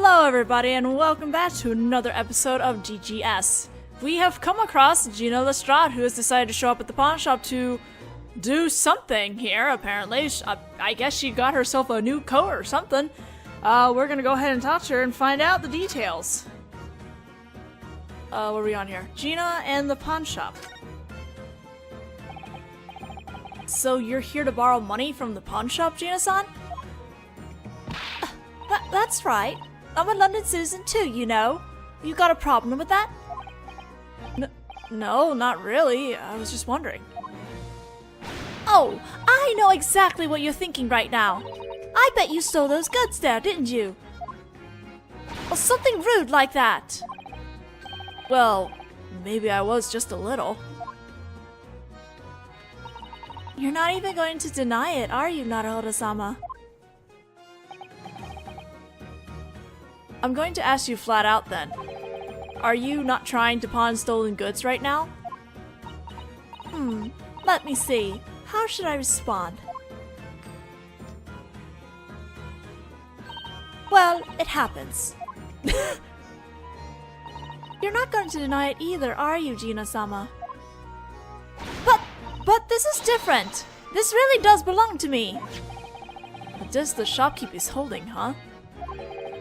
Hello everybody and welcome back to another episode of GGS. We have come across Gina Lestrade, who has decided to show up at the pawn shop to do something here, apparently. I guess she got herself a new coat or something. We're gonna go ahead and talk to her and find out the details. What are we on here? Gina and the pawn shop. So you're here to borrow money from the pawn shop, Gina-san? That's right. I'm a London citizen too, you know. You got a problem with that? No, not really. I was just wondering. Oh, I know exactly what you're thinking right now. I bet you stole those goods there, didn't you? Or something rude like that. Well, maybe I was just a little. You're not even going to deny it, are you, Naruhodō-sama? I'm going to ask you flat out then. Are you not trying to pawn stolen goods right now? Let me see. How should I respond? Well, it happens. You're not going to deny it either, are you, Gina-sama? But this is different. This really does belong to me. But this the shopkeep is holding, huh?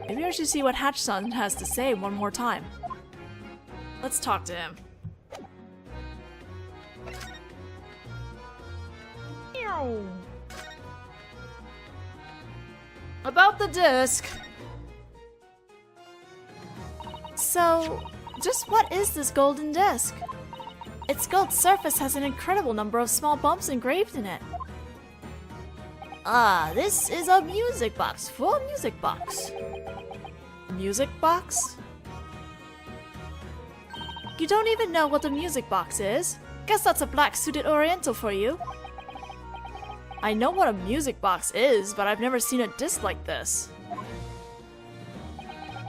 Maybe I should see what Hatch-san has to say one more time. Let's talk to him. About the disc. So, just what is this golden disc? Its gold surface has an incredible number of small bumps engraved in it. Ah, this is a music box for a music box. Music box? You don't even know what a music box is? Guess that's a black-suited Oriental for you. I know what a music box is, but I've never seen a disc like this.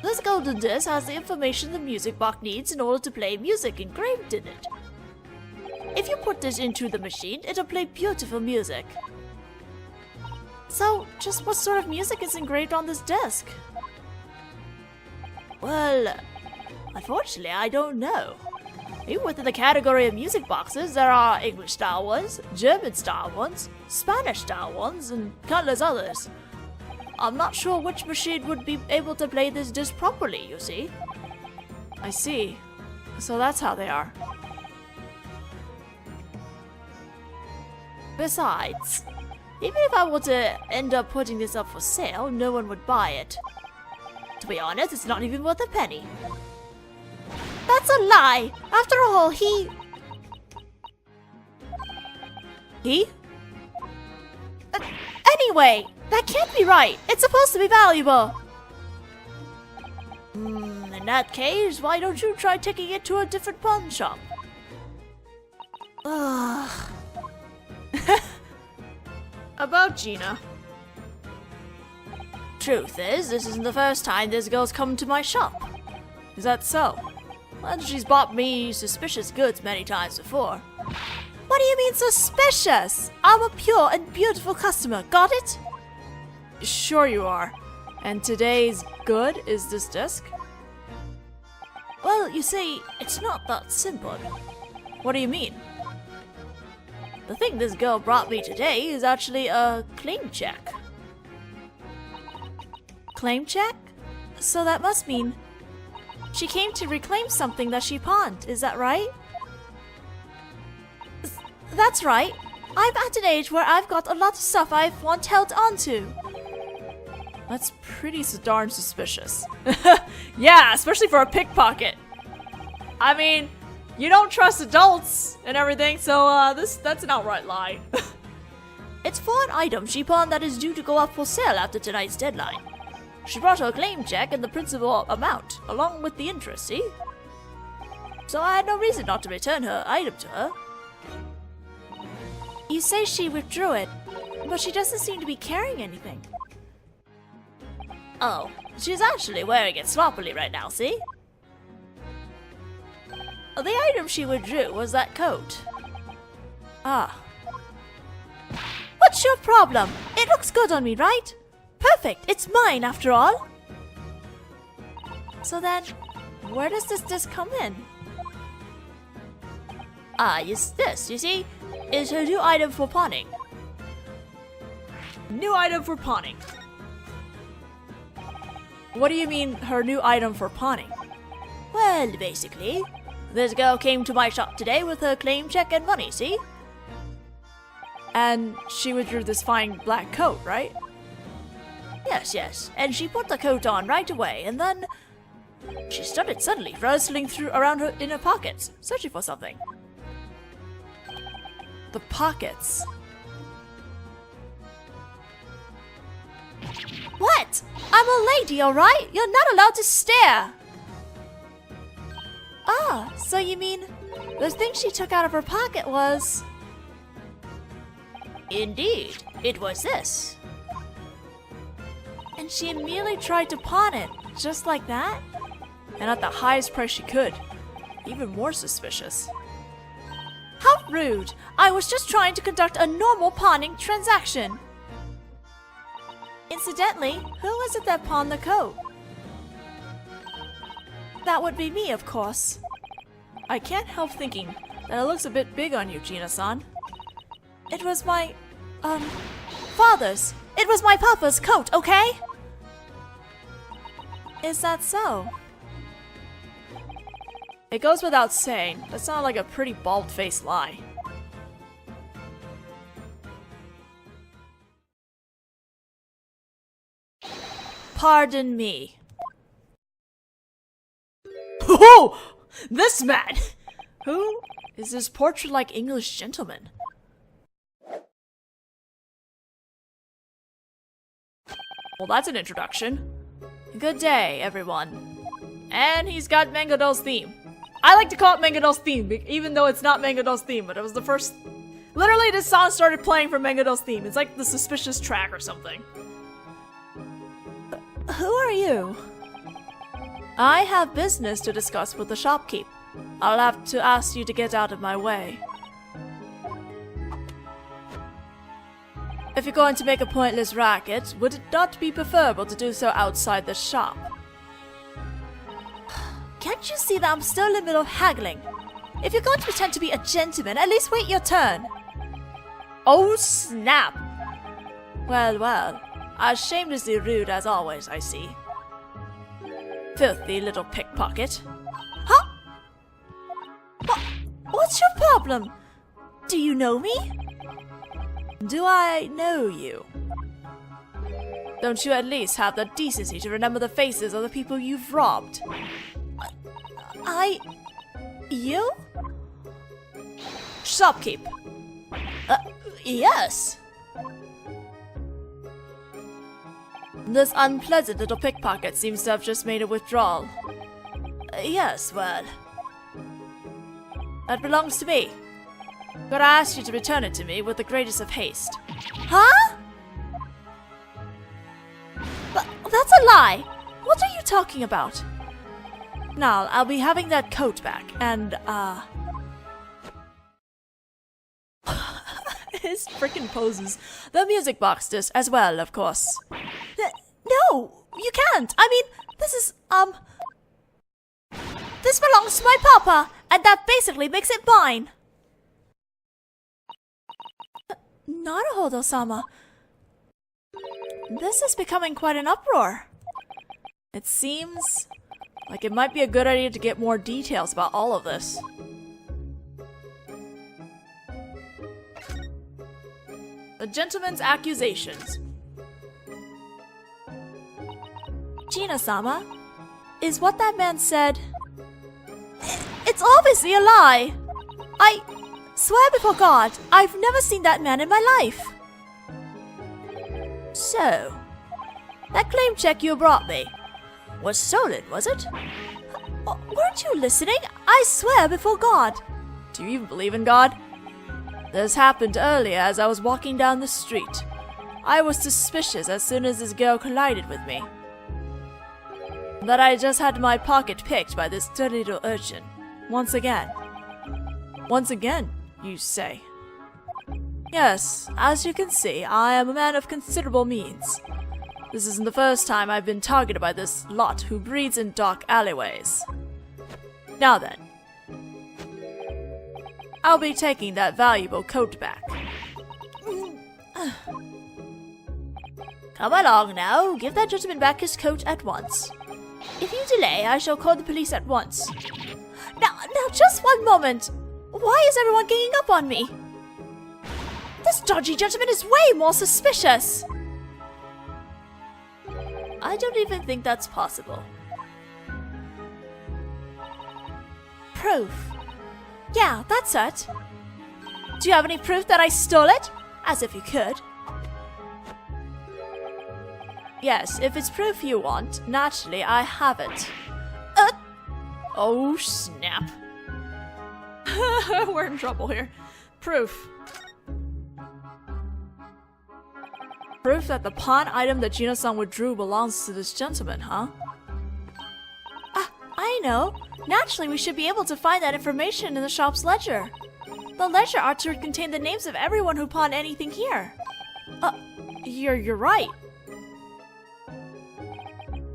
This golden disc has the information the music box needs in order to play music engraved in it. If you put this into the machine, it'll play beautiful music. So, just what sort of music is engraved on this disc? Well, unfortunately, I don't know. Even within the category of music boxes, there are English-style ones, German-style ones, Spanish-style ones, and countless others. I'm not sure which machine would be able to play this disc properly, you see. I see. So that's how they are. Besides, even if I were to end up putting this up for sale, no one would buy it. To be honest, it's not even worth a penny. That's a lie! After all, He? Anyway, that can't be right! It's supposed to be valuable! In that case, why don't you try taking it to a different pawn shop? About Gina. Truth is, this isn't the first time this girl's come to my shop. Is that so? Well, she's bought me suspicious goods many times before. What do you mean suspicious? I'm a pure and beautiful customer, got it? Sure you are. And today's good is this disc? Well, you see, it's not that simple. What do you mean? The thing this girl brought me today is actually a claim check. Claim check? So that must mean she came to reclaim something that she pawned, is that right? That's right. I'm at an age where I've got a lot of stuff I've once held onto. That's pretty darn suspicious. Yeah, especially for a pickpocket. I mean, you don't trust adults and everything, so that's an outright lie. It's for an item she pawned that is due to go up for sale after tonight's deadline. She brought her claim check and the principal amount, along with the interest, see? So I had no reason not to return her item to her. You say she withdrew it, but she doesn't seem to be carrying anything. Oh, she's actually wearing it sloppily right now, see? The item she withdrew was that coat. Ah. What's your problem? It looks good on me, right? Perfect, it's mine after all. So then, where does this disc come in? Yes, this, you see, is her new item for pawning. New item for pawning. What do you mean, her new item for pawning? Well, basically, this girl came to my shop today with her claim check and money, see? And she withdrew this fine black coat, right? Yes, and she put the coat on right away, and then she started suddenly rustling around in her pockets, searching for something. The pockets. What? I'm a lady, alright? You're not allowed to stare! Ah, so you mean the thing she took out of her pocket was... Indeed, it was this. And she immediately tried to pawn it, just like that? And at the highest price she could. Even more suspicious. How rude! I was just trying to conduct a normal pawning transaction. Incidentally, who is it that pawned the coat? That would be me, of course. I can't help thinking that it looks a bit big on you, Gina-san. It was my, father's. It was my papa's coat, okay? Is that so? It goes without saying, that sounded like a pretty bald-faced lie. Pardon me. Oh! This man! Who is this portrait-like English gentleman? Well, that's an introduction. Good day, everyone. And he's got Mangodel's theme. I like to call it Mangodel's theme, even though it's not Mangodel's theme, but it was the first... Literally, this song started playing from Mangodel's theme. It's like the suspicious track or something. Who are you? I have business to discuss with the shopkeep. I'll have to ask you to get out of my way. If you're going to make a pointless racket, would it not be preferable to do so outside the shop? Can't you see that I'm still in the middle of haggling? If you're going to pretend to be a gentleman, at least wait your turn. Oh snap! Well, as shamelessly rude as always, I see. Filthy little pickpocket. Huh? What's your problem? Do you know me? Do I know you? Don't you at least have the decency to remember the faces of the people you've robbed? You? Shopkeep. Yes. This unpleasant little pickpocket seems to have just made a withdrawal. Yes, well... That belongs to me. But I ask you to return it to me with the greatest of haste. Huh? But that's a lie! What are you talking about? Now, I'll be having that coat back, and, his frickin' poses. The music box disc as well, of course. No! You can't! I mean, this is, this belongs to my papa, and that basically makes it mine! Naruhodō-sama. This is becoming quite an uproar. It seems like it might be a good idea to get more details about all of this. The gentleman's accusations. Gina-sama, is what that man said... It's obviously a lie! I swear before God, I've never seen that man in my life! So, that claim check you brought me was stolen, was it? Weren't you listening? I swear before God! Do you even believe in God? This happened earlier as I was walking down the street. I was suspicious as soon as this girl collided with me. That I just had my pocket picked by this dirty little urchin. Once again. Once again, you say? Yes, as you can see, I am a man of considerable means. This isn't the first time I've been targeted by this lot who breeds in dark alleyways. Now then, I'll be taking that valuable coat back. Come along now, give that gentleman back his coat at once. If you delay, I shall call the police at once. Now, just one moment. Why is everyone ganging up on me? This dodgy gentleman is way more suspicious. I don't even think that's possible. Proof. Yeah, that's it. Do you have any proof that I stole it? As if you could. Yes, if it's proof you want, naturally I have it. Oh snap. We're in trouble here. Proof. Proof that the pawn item that Gino-san withdrew belongs to this gentleman, huh? I know. Naturally, we should be able to find that information in the shop's ledger. The ledger ought to contain the names of everyone who pawned anything here. You're right.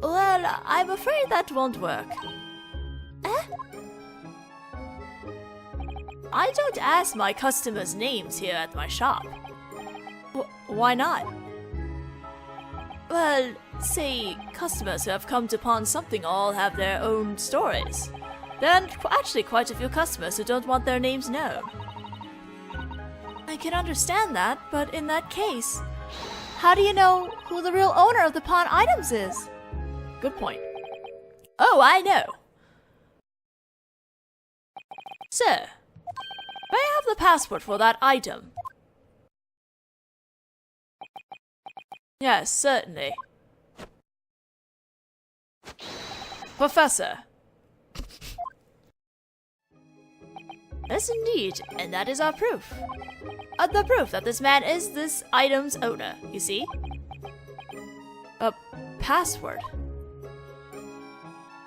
Well, I'm afraid that won't work. I don't ask my customers' names here at my shop. Why not? Well, say, customers who have come to pawn something all have their own stories. There are actually quite a few customers who don't want their names known. I can understand that, but in that case, how do you know who the real owner of the pawn items is? Good point. Oh, I know. Sir, may I have the password for that item? Yes, certainly. Professor. Yes, indeed, and that is our proof. The proof that this man is this item's owner, you see? A password.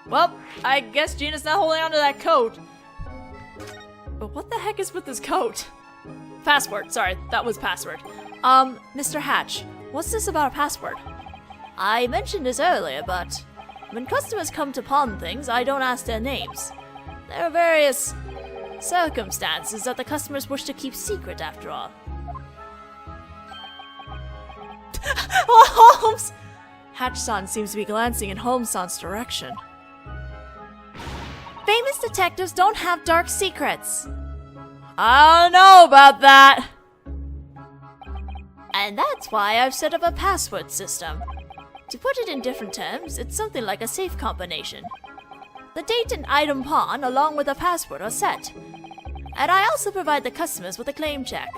Well, I guess Gina's not holding onto that coat. But what the heck is with this coat? Password, sorry, that was password. Mr. Hatch, what's this about a password? I mentioned this earlier, but when customers come to pawn things, I don't ask their names. There are various circumstances that the customers wish to keep secret, after all. Holmes! Hatch-san seems to be glancing in Holmes-san's direction. Famous detectives don't have dark secrets. I don't know about that. And that's why I've set up a password system. To put it in different terms, it's something like a safe combination. The date and item pawn along with a password are set. And I also provide the customers with a claim check.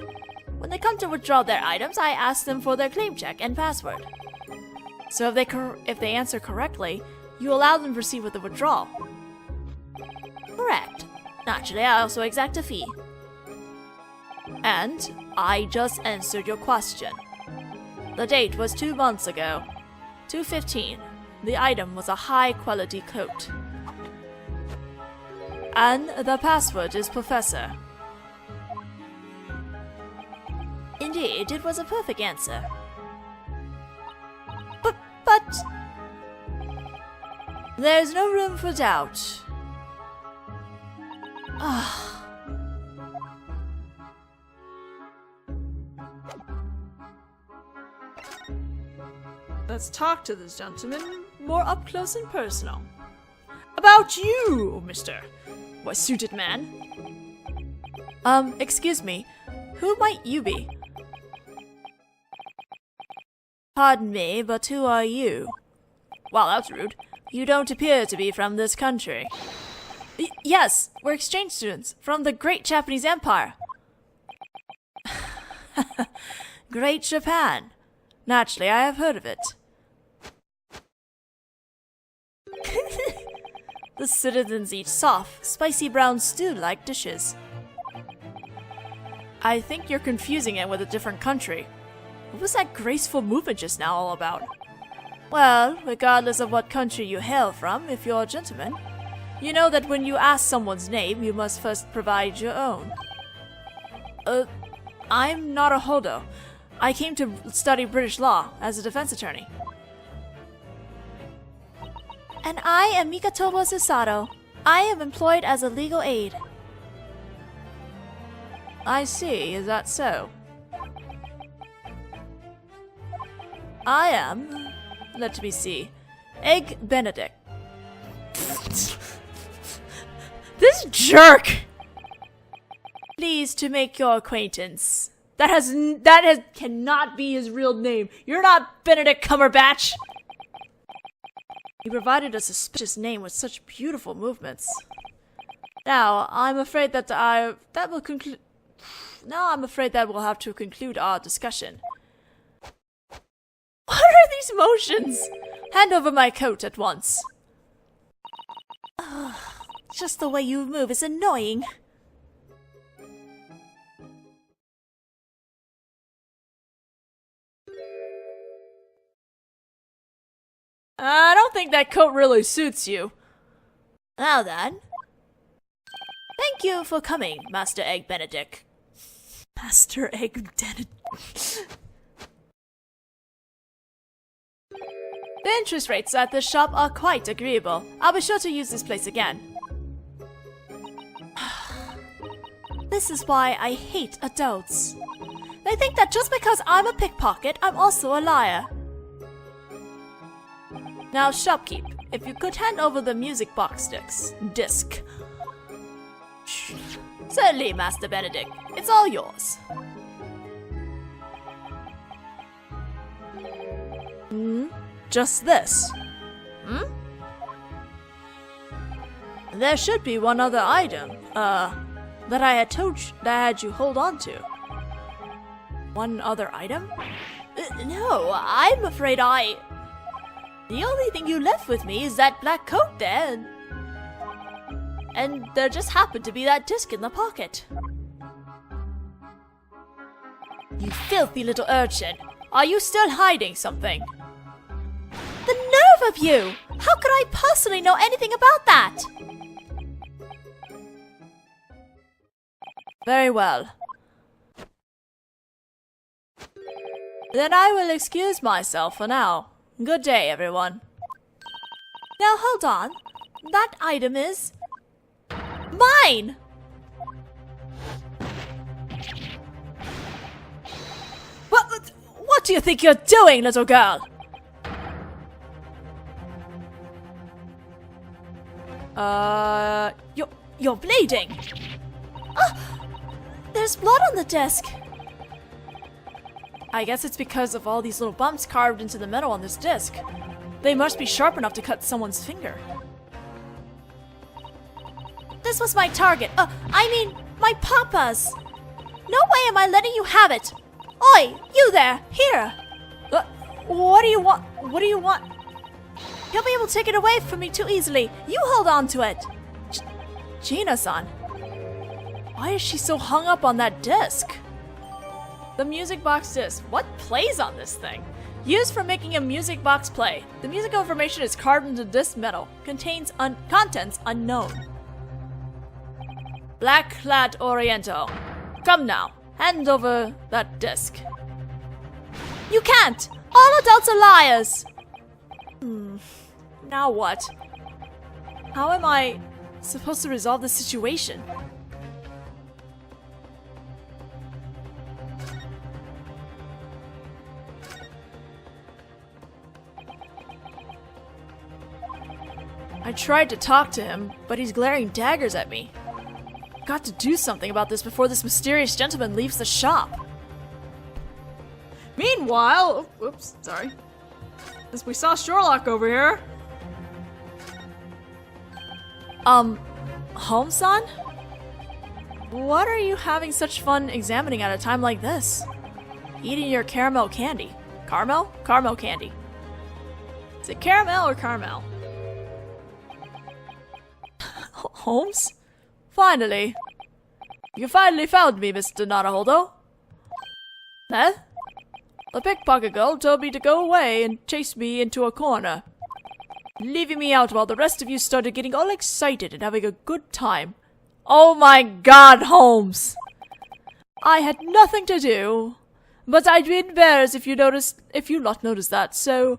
When they come to withdraw their items, I ask them for their claim check and password. So if they answer correctly, you allow them to proceed with the withdrawal. Correct. Naturally, I also exact a fee. And I just answered your question. The date was 2 months ago. 2/15. The item was a high-quality coat. And the password is Professor. Indeed, it was a perfect answer. But... There's no room for doubt. Let's talk to this gentleman more up close and personal. About you, Mr. Suited man. Excuse me. Who might you be? Pardon me, but who are you? Well, that's rude. You don't appear to be from this country. Yes, we're exchange students from the Great Japanese Empire. Great Japan. Naturally, I have heard of it. The citizens eat soft, spicy brown stew-like dishes. I think you're confusing it with a different country. What was that graceful movement just now all about? Well, regardless of what country you hail from, if you're a gentleman, you know that when you ask someone's name, you must first provide your own. I'm Naruhodō. I came to study British law as a defense attorney. And I am Mikatomo Susato. I am employed as a legal aid. I see, is that so? I am... let me see. Egg Benedict. This jerk! Pleased to make your acquaintance. That cannot be his real name. You're not Benedict Cumberbatch! He provided a suspicious name with such beautiful movements. Now, I'm afraid that will conclude... Now I'm afraid that we'll have to conclude our discussion. What are these motions? Hand over my coat at once. Just the way you move is annoying. I don't think that coat really suits you. Now then. Thank you for coming, Master Egg Benedict. Master Egg Benedict. The interest rates at this shop are quite agreeable. I'll be sure to use this place again. This is why I hate adults. They think that just because I'm a pickpocket, I'm also a liar. Now, shopkeep, if you could hand over the music box disc. Certainly, Master Benedict. It's all yours. Just this. There should be one other item, that I had you hold on to. One other item? No, I'm afraid the only thing you left with me is that black coat there, and there just happened to be that disc in the pocket. You filthy little urchin! Are you still hiding something? The nerve of you! How could I possibly know anything about that? Very well. Then I will excuse myself for now. Good day, everyone. Now hold on. That item is... mine! What do you think you're doing, little girl? You're bleeding. There's blood on the desk. I guess it's because of all these little bumps carved into the metal on this disc. They must be sharp enough to cut someone's finger. This was my target. I mean, my papa's. No way am I letting you have it. Oi, you there, here. What do you want? What do you want? You'll be able to take it away from me too easily. You hold on to it. Gina-san. Why is she so hung up on that disc? The music box disc. What plays on this thing? Used for making a music box play. The musical information is carved into disc metal. Contains contents unknown. Black Clad Oriental. Come now. Hand over that disc. You can't! All adults are liars! Now what? How am I supposed to resolve this situation? I tried to talk to him, but he's glaring daggers at me. Got to do something about this before this mysterious gentleman leaves the shop. Meanwhile, oops, sorry. As we saw Sherlock over here. Holmes-san? What are you having such fun examining at a time like this? Eating your caramel candy. Caramel? Caramel candy. Is it caramel or caramel? Holmes? Finally. You finally found me, Mr. Naruhodō. Eh? The pickpocket girl told me to go away and chased me into a corner, leaving me out while the rest of you started getting all excited and having a good time. Oh my god, Holmes! I had nothing to do, but I'd be embarrassed if you not noticed that, so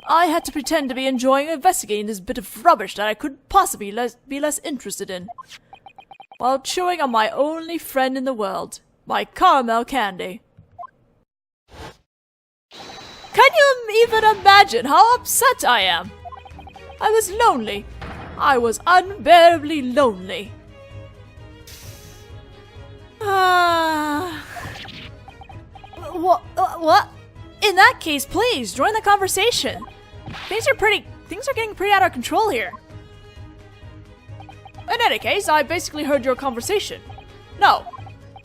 I had to pretend to be enjoying investigating this bit of rubbish that I could possibly be less interested in, while chewing on my only friend in the world, my caramel candy. Can you even imagine how upset I am? I was lonely. I was unbearably lonely. What? In that case, please join the conversation. Things are getting pretty out of control here. In any case, I basically heard your conversation. No,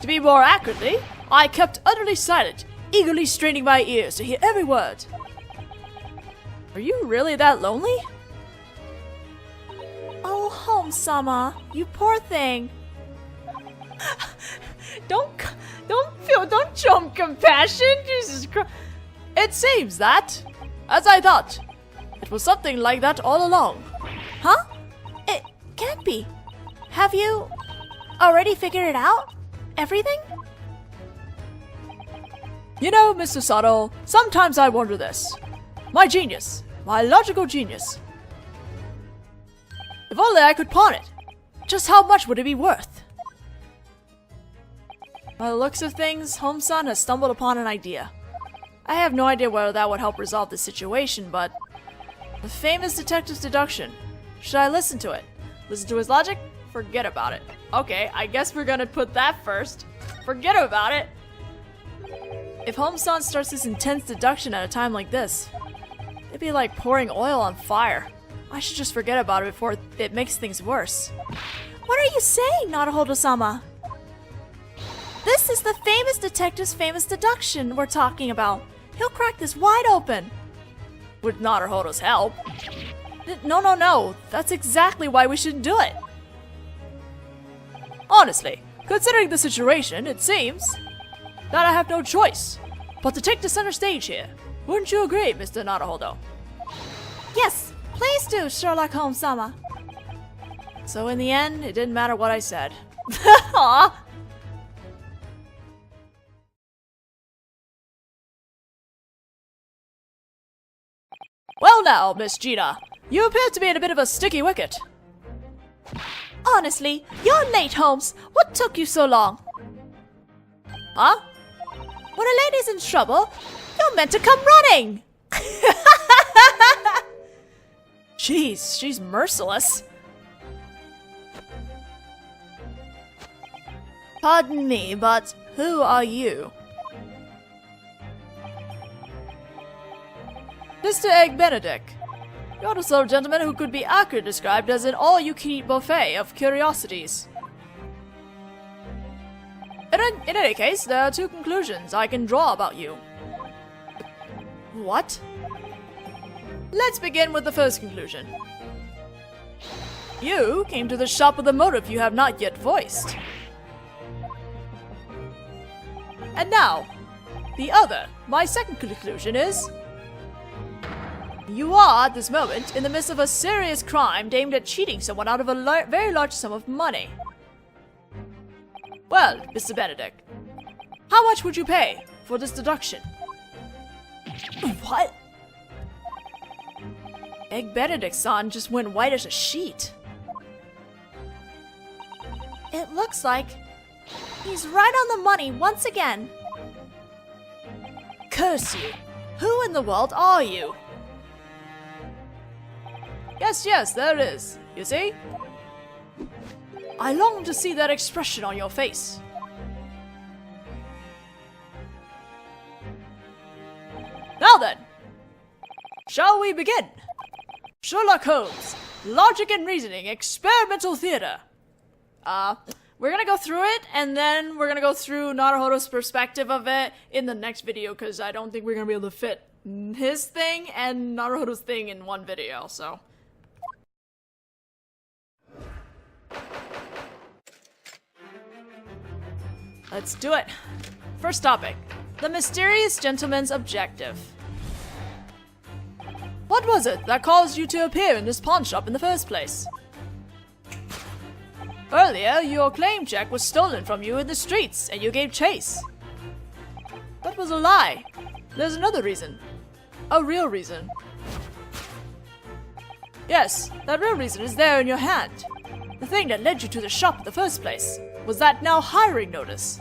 to be more accurately, I kept utterly silent, eagerly straining my ears to hear every word. Are you really that lonely? Oh, Holmes-sama, you poor thing. Don't show him compassion, Jesus Christ. It seems that, as I thought, it was something like that all along. Huh? It can't be. Have you already figured it out? Everything? You know, Mr. Sato, sometimes I wonder this. My genius, my logical genius. If only I could pawn it, just how much would it be worth? By the looks of things, Holmes-san has stumbled upon an idea. I have no idea whether that would help resolve the situation, but... the famous detective's deduction. Should I listen to it? Listen to his logic? Forget about it. Okay, I guess we're gonna put that first. Forget about it! If Holmes-san starts this intense deduction at a time like this, it'd be like pouring oil on fire. I should just forget about it before it makes things worse. What are you saying, Naruhodō-sama? This is the famous detective's famous deduction we're talking about. He'll crack this wide open. With Naruhodo's help. No. That's exactly why we shouldn't do it. Honestly, considering the situation, it seems that I have no choice but to take the center stage here. Wouldn't you agree, Mr. Naruhodō? Yes, please do, Sherlock Holmes-sama. So in the end, it didn't matter what I said. Aww. Well now, Miss Gina, you appear to be in a bit of a sticky wicket. Honestly, you're late, Holmes. What took you so long? Huh? When a lady's in trouble, you're meant to come running! Jeez, she's merciless. Pardon me, but who are you? Mr. Egg Benedict. You're the sort of gentleman who could be accurately described as an all-you-can-eat buffet of curiosities. In any case, there are two conclusions I can draw about you. What? Let's begin with the first conclusion. You came to the shop with a motive you have not yet voiced. And now, my second conclusion is... you are, at this moment, in the midst of a serious crime aimed at cheating someone out of a very large sum of money. Well, Mr. Benedict, how much would you pay for this deduction? What? Egg Benedict-san just went white as a sheet. It looks like he's right on the money once again. Curse you! Who in the world are you? Yes, there it is. You see? I long to see that expression on your face. Now then, shall we begin? Sherlock Holmes, Logic and Reasoning, Experimental Theater. We're gonna go through it, and then we're gonna go through Naruhodo's perspective of it in the next video, because I don't think we're gonna be able to fit his thing and Naruhodo's thing in one video, so... let's do it. First topic. The mysterious gentleman's objective. What was it that caused you to appear in this pawn shop in the first place? Earlier, your claim check was stolen from you in the streets, and you gave chase. That was a lie. There's another reason. A real reason. Yes, that real reason is there in your hand. The thing that led you to the shop in the first place was that now hiring notice.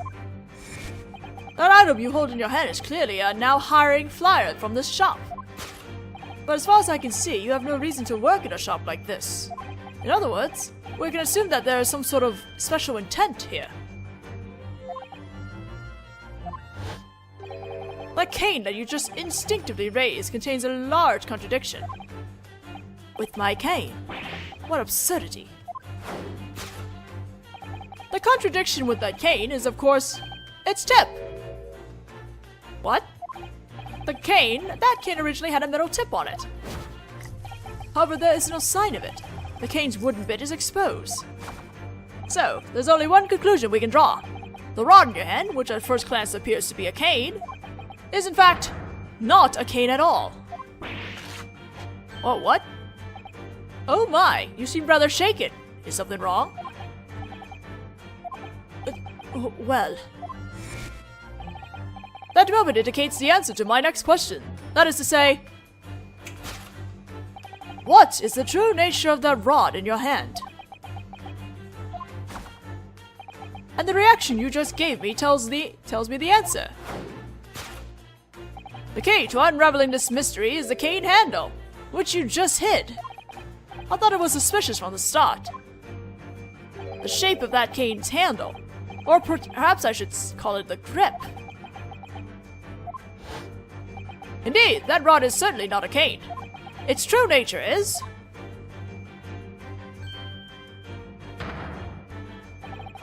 That item you hold in your hand is clearly a now hiring flyer from this shop. But as far as I can see, you have no reason to work in a shop like this. In other words, we can assume that there is some sort of special intent here. The cane that you just instinctively raised contains a large contradiction. With my cane? What absurdity. The contradiction with that cane is, of course, its tip. What? That cane originally had a metal tip on it. However, there is no sign of it. The cane's wooden bit is exposed. So, there's only one conclusion we can draw. The rod in your hand, which at first glance appears to be a cane, is in fact not a cane at all. Oh, what? Oh my, you seem rather shaken. Is something wrong? Well... That moment indicates the answer to my next question. That is to say... What is the true nature of that rod in your hand? And the reaction you just gave me tells me the answer. The key to unraveling this mystery is the cane handle, which you just hid. I thought it was suspicious from the start. The shape of that cane's handle, or perhaps I should call it the grip. Indeed, that rod is certainly not a cane. Its true nature is...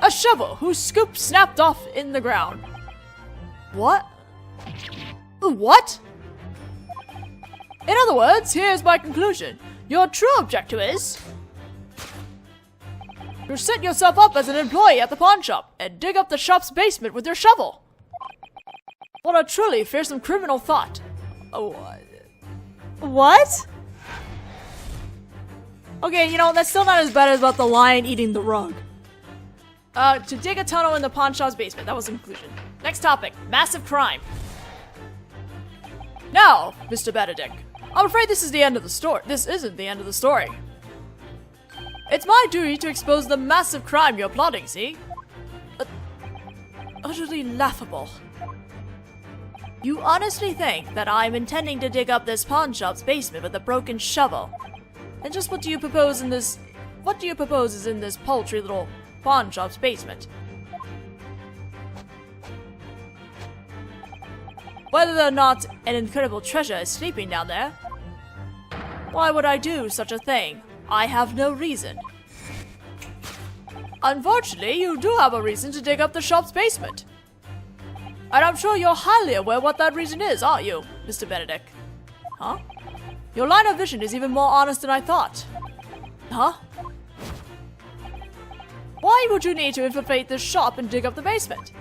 a shovel whose scoop snapped off in the ground. What? What? In other words, here's my conclusion. Your true objective is... you set yourself up as an employee at the pawn shop and dig up the shop's basement with your shovel. What a truly fearsome criminal thought. Oh, what? Okay, you know, that's still not as bad as about the lion eating the rug. To dig a tunnel in the pawn shop's basement. That was the conclusion. Next topic, massive crime. Now, Mr. Benedict, I'm afraid this is the end of the story. This isn't the end of the story. It's my duty to expose the massive crime you're plotting, see? Utterly laughable. You honestly think that I'm intending to dig up this pawn shop's basement with a broken shovel? And just what do you propose is in this paltry little pawn shop's basement? Whether or not an incredible treasure is sleeping down there? Why would I do such a thing? I have no reason. Unfortunately, you do have a reason to dig up the shop's basement. And I'm sure you're highly aware what that reason is, aren't you, Mr. Benedict? Huh? Your line of vision is even more honest than I thought. Huh? Why would you need to infiltrate this shop and dig up the basement?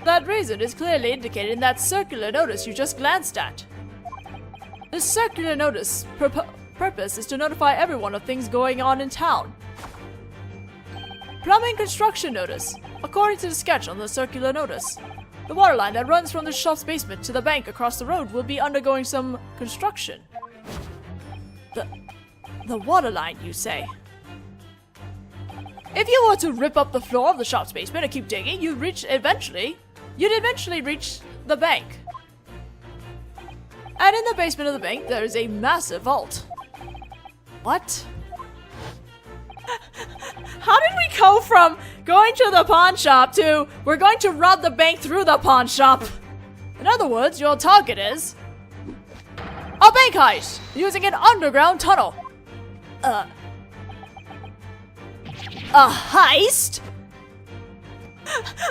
That reason is clearly indicated in that circular notice you just glanced at. This circular notice purpose is to notify everyone of things going on in town. Plumbing construction notice. According to the sketch on the circular notice, the water line that runs from the shop's basement to the bank across the road will be undergoing some construction. The water line, you say? If you were to rip up the floor of the shop's basement and keep digging, you'd eventually reach the bank. And in the basement of the bank, there is a massive vault. What? How did we go from going to the pawn shop to we're going to rob the bank through the pawn shop? In other words, your target is a bank heist using an underground tunnel. A heist?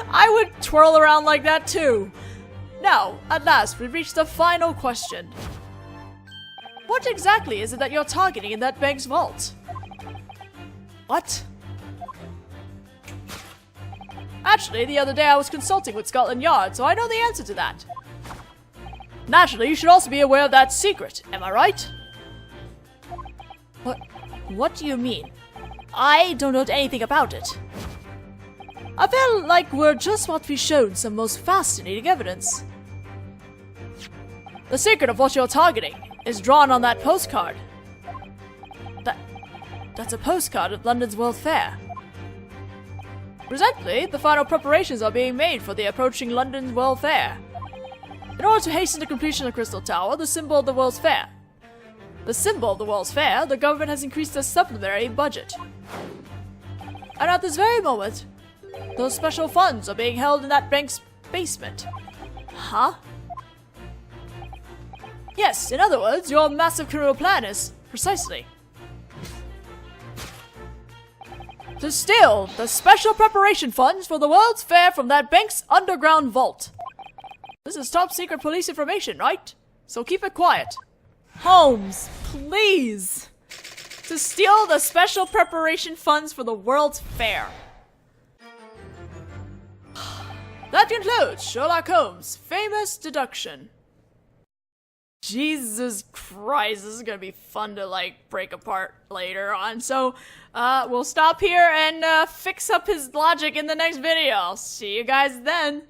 I would twirl around like that too. Now, at last, we reach the final question. What exactly is it that you're targeting in that bank's vault? What? Actually, the other day I was consulting with Scotland Yard, so I know the answer to that. Naturally, you should also be aware of that secret, am I right? What do you mean? I don't know anything about it. I feel like we're just about to be shown some most fascinating evidence. The secret of what you're targeting is drawn on that postcard. That's a postcard of London's World Fair. Presently, the final preparations are being made for the approaching London World Fair. In order to hasten the completion of Crystal Tower, the symbol of the World's Fair, the government has increased the supplementary budget. And at this very moment, those special funds are being held in that bank's basement. Huh? Yes, in other words, your massive criminal plan is precisely to steal the special preparation funds for the World's Fair from that bank's underground vault. This is top secret police information, right? So keep it quiet. Holmes, please! To steal the special preparation funds for the World's Fair. That concludes Sherlock Holmes' famous deduction. Jesus Christ, this is gonna be fun to, break apart later on. So, we'll stop here and, fix up his logic in the next video. I'll see you guys then.